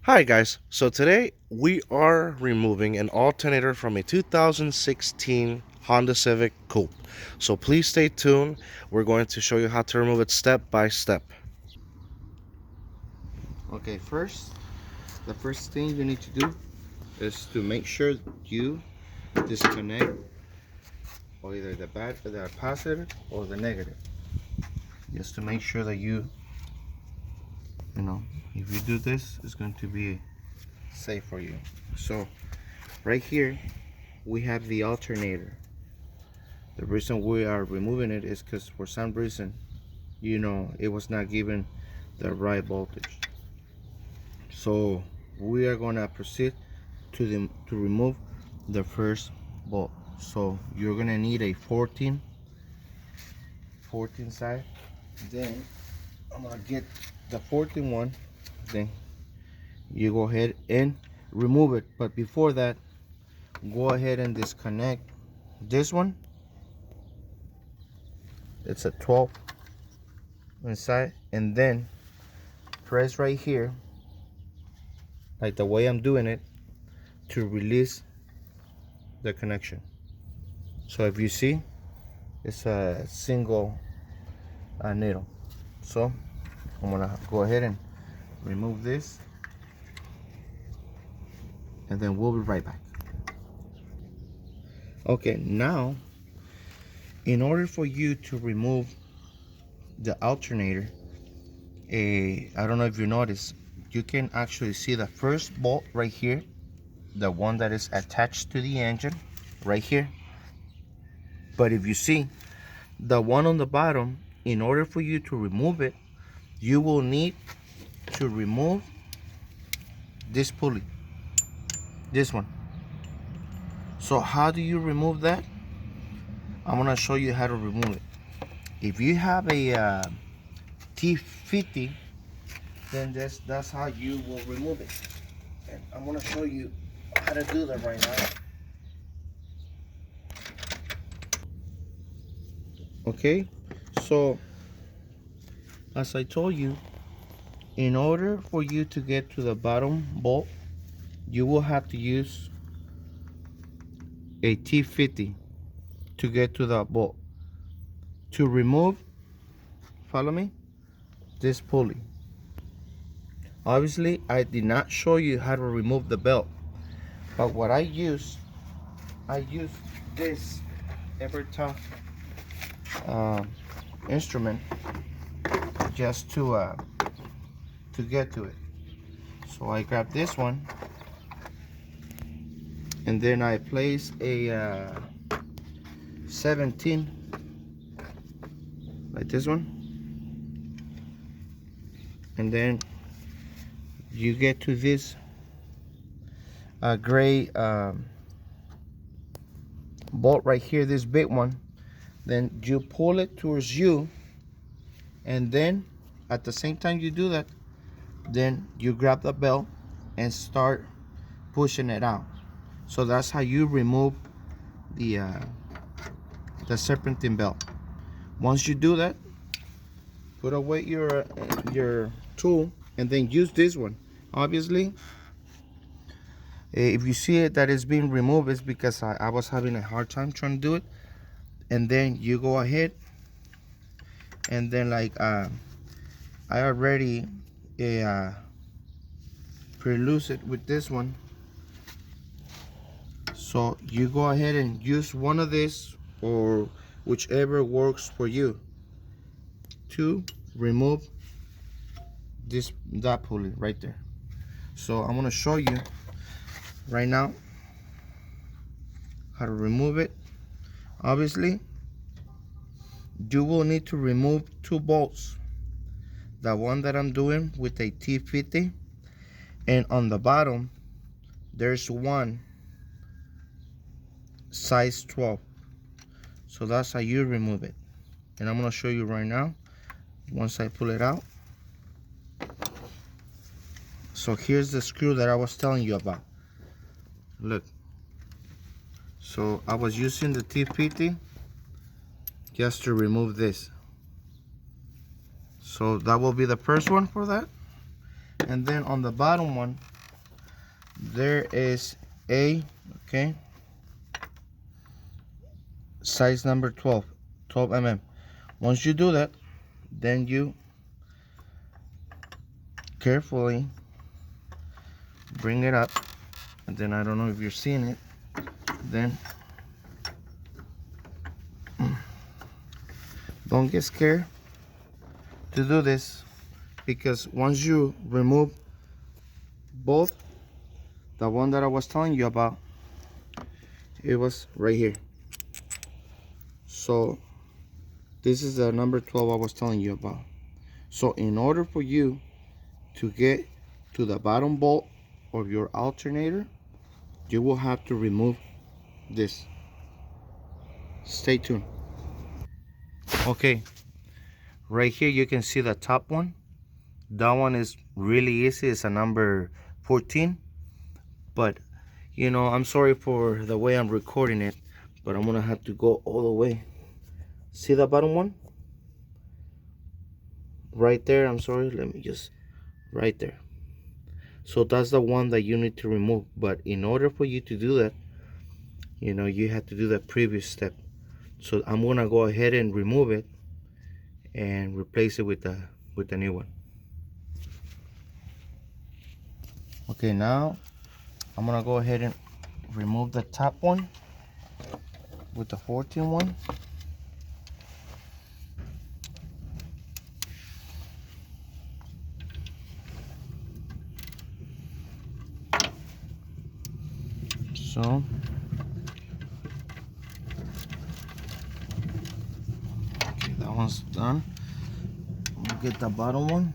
Hi guys, so today we are removing an alternator from a 2016 Honda Civic Coupe. So please stay tuned. We're going to show you how to remove it step by step. Okay, the first thing you need to do is to make sure you disconnect either the positive or the negative. Just to make sure that if you do this, it's going to be safe for you. So right here we have the alternator. The reason we are removing it is because for some reason, it was not given the right voltage. So we are gonna proceed to remove the first bolt. So you're gonna need a 14 side. Then I'm gonna get the 14 one. Then you go ahead and remove it. But before that, go ahead and disconnect this one. It's a 12 inside, and then press right here, like the way I'm doing it, to release the connection. So if you see, it's a single needle. So I'm gonna go ahead and remove this, and then we'll be right back. Okay, now in order for you to remove the alternator, I don't know if you notice, you can actually see the first bolt right here, the one that is attached to the engine right here. But if you see the one on the bottom, in order for you to remove it, you will need to remove this pulley, this one. So how do you remove that? I'm gonna show you how to remove it. If you have a T50, then that's how you will remove it. And I'm gonna show you how to do that right now. Okay, so as I told you, in order for you to get to the bottom bolt, you will have to use a T50 to get to the bolt. To remove, follow me, this pulley. Obviously, I did not show you how to remove the belt, but what I use this ever tough instrument just to get to it. So I grab this one, and then I place a 17 like this one, and then you get to this gray bolt right here, this big one. Then you pull it towards you, and then at the same time you do that, then you grab the belt and start pushing it out. So that's how you remove the serpentine belt. Once you do that, put away your tool, and then use this one. Obviously, if you see it that it's being removed, it's because I was having a hard time trying to do it. And then you go ahead, and then like I already pre-loose it with this one. So you go ahead and use one of this, or whichever works for you, to remove that pulley right there. So I'm gonna show you right now how to remove it. Obviously, you will need to remove two bolts. The one that I'm doing with a T50, and on the bottom there's one size 12. So that's how you remove it, and I'm gonna show you right now once I pull it out. So here's the screw that I was telling you about. Look, so I was using the T50 just to remove this. So that will be the first one for that. And then on the bottom one, there is a, okay, size number 12 mm. Once you do that, then you carefully bring it up, and then I don't know if you're seeing it, then don't get scared to do this, because once you remove both, the one that I was telling you about, it was right here. So this is the number 12 I was telling you about. So in order for you to get to the bottom bolt of your alternator, you will have to remove this. Stay tuned. Okay, right here you can see the top one. That one is really easy. It's a number 14. But you know, I'm sorry for the way I'm recording it, but I'm gonna have to go all the way. See the bottom one? Right there, I'm sorry, let me just, right there. So that's the one that you need to remove. But in order for you to do that, you know, you have to do the previous step. So I'm gonna go ahead and remove it and replace it with the new one. Okay, now I'm gonna go ahead and remove the top one with the 14 one. So okay, that one's done. We'll get the bottom one.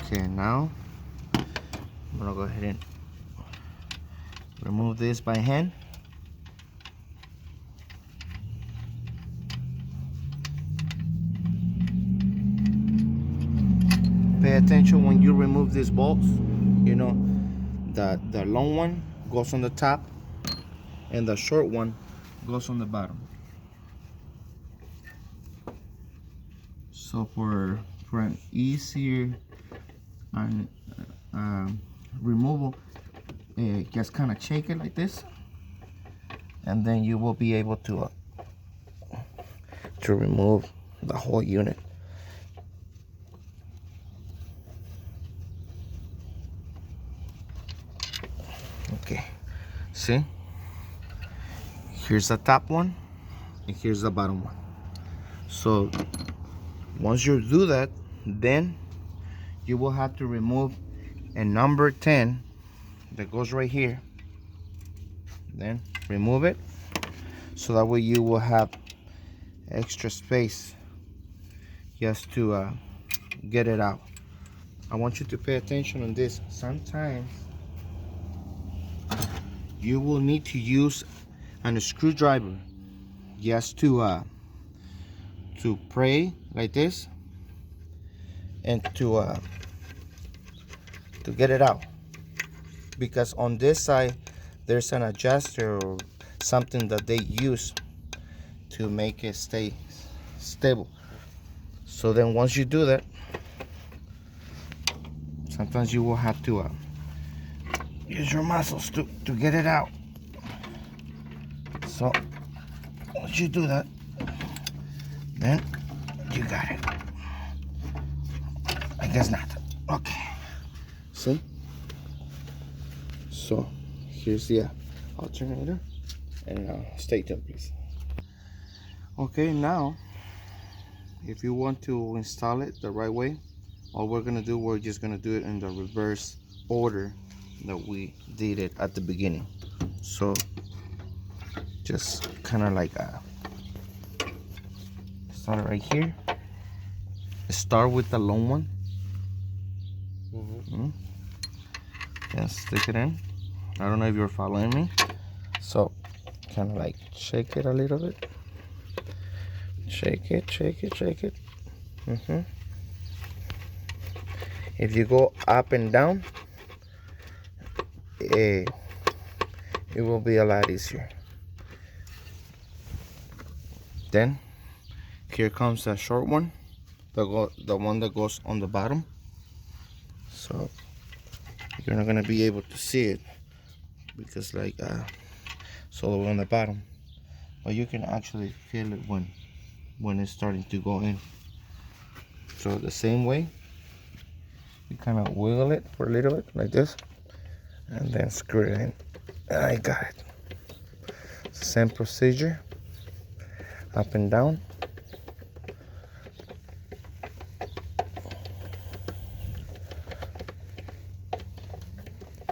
Okay, now I'm gonna go ahead and remove this by hand. Pay attention when you remove these bolts. You know, the long one goes on the top and the short one goes on the bottom. So for an easier removal, just kind of shake it like this, and then you will be able to remove the whole unit. Okay, see, here's the top one and here's the bottom one. So once you do that, then you will have to remove a number 10 that goes right here. Then remove it, so that way you will have extra space just to get it out. I want you to pay attention on this. Sometimes you will need to use a screwdriver just to pray like this and to get it out, because on this side there's an adjuster or something that they use to make it stay stable. So then once you do that, sometimes you will have to use your muscles to get it out. So once you do that, then you got it. I guess not. Okay. See? So here's the alternator, and stay tuned, please. Okay, now if you want to install it the right way, all we're gonna do, we're just gonna do it in the reverse order that we did it at the beginning. So just kind of like start right here. Start with the long one. Then stick it in. I don't know if you're following me. So kind of like shake it a little bit. Shake it, shake it, shake it. If you go up and down, it will be a lot easier. Then here comes the short one, the one that goes on the bottom. So you're not gonna be able to see it because it's all the way on the bottom. But you can actually feel it when it's starting to go in. So the same way, you kind of wiggle it for a little bit like this, and then screw it in. I got it. Same procedure, up and down.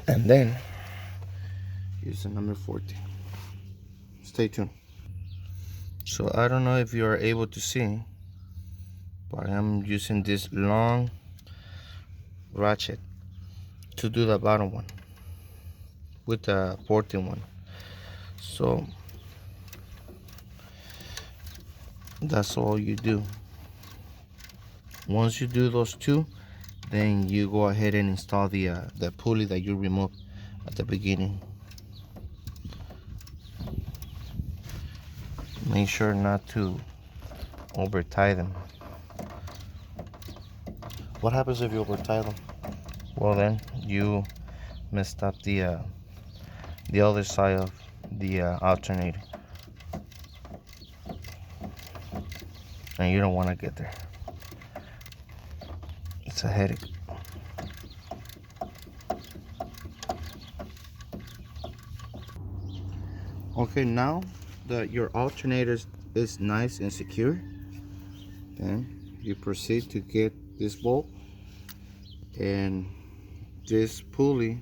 And then use the number 14. Stay tuned. So I don't know if you are able to see, but I'm using this long ratchet to do the bottom one with the 14 one. So that's all you do. Once you do those two, then you go ahead and install the pulley that you removed at the beginning. Make sure not to over tie them. What happens if you over tie them? Well, then you messed up the other side of the alternator, and you don't want to get there. It's a headache. Okay, now that your alternator is nice and secure, then you proceed to get this bolt and this pulley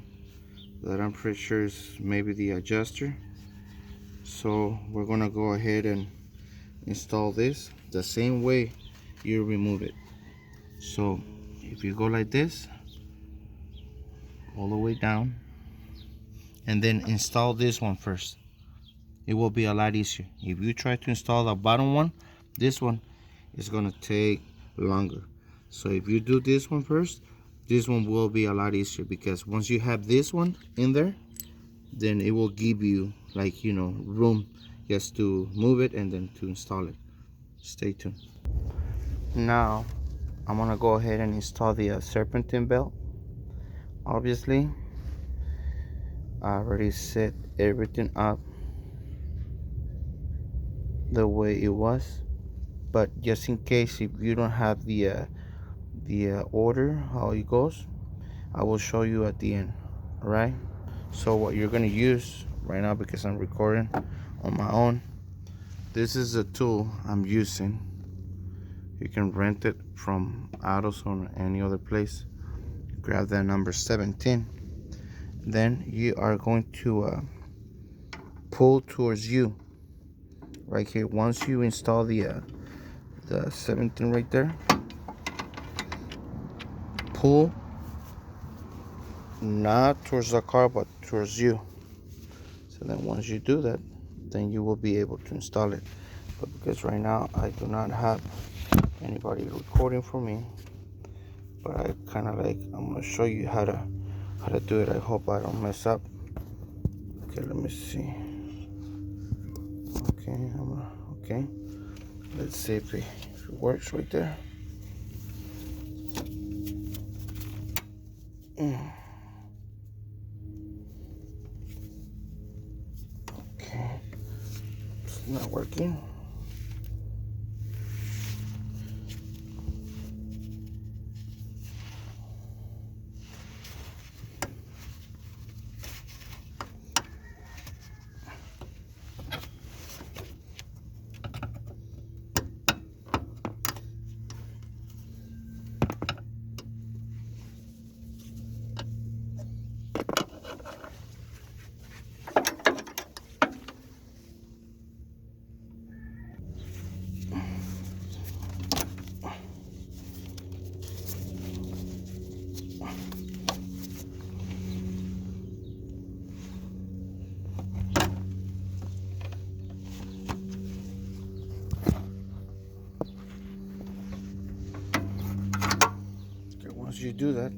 that I'm pretty sure is maybe the adjuster. So we're gonna go ahead and install this the same way you remove it. So if you go like this all the way down and then install this one first, it will be a lot easier. If you try to install the bottom one, this one is gonna take longer. So if you do this one first, this one will be a lot easier, because once you have this one in there, then it will give you, like, you know, room just to move it and then to install it. Stay tuned. Now I'm gonna go ahead and install the serpentine belt. Obviously I already set everything up the way it was, but just in case if you don't have the order how it goes, I will show you at the end. All right, so what you're gonna use right now, because I'm recording on my own, this is the tool I'm using. You can rent it from AutoZone or any other place. Grab that number 17, then you are going to pull towards you right here. Once you install the 17 right there, pull not towards the car but towards you. So then once you do that, then you will be able to install it. But because right now I do not have anybody recording for me, but I kind of like, I'm gonna show you how to do it. I hope I don't mess up. Okay, let me see. Okay, let's see if it works right there. Okay, it's not working. you do that,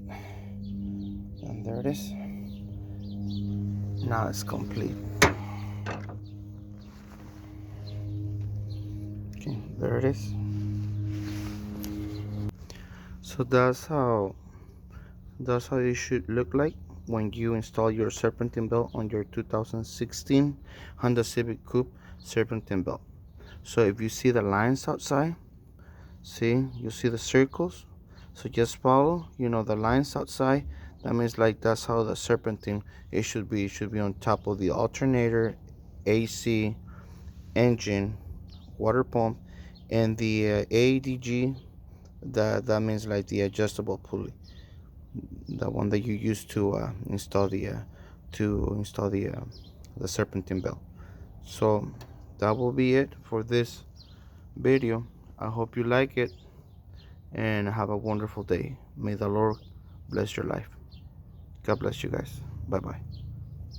and there it is. Now it's complete. Okay, there it is. So that's how it should look like when you install your serpentine belt on your 2016 Honda Civic Coupe serpentine belt. So if you see the lines outside, see, you see the circles, so just follow, the lines outside. That means like that's how the serpentine it should be on top of the alternator, AC, engine, water pump, and the ADG. That means like the adjustable pulley, the one that you use to install the serpentine belt. So that will be it for this video. I hope you like it and have a wonderful day. May the Lord bless your life. God bless you guys. Bye bye.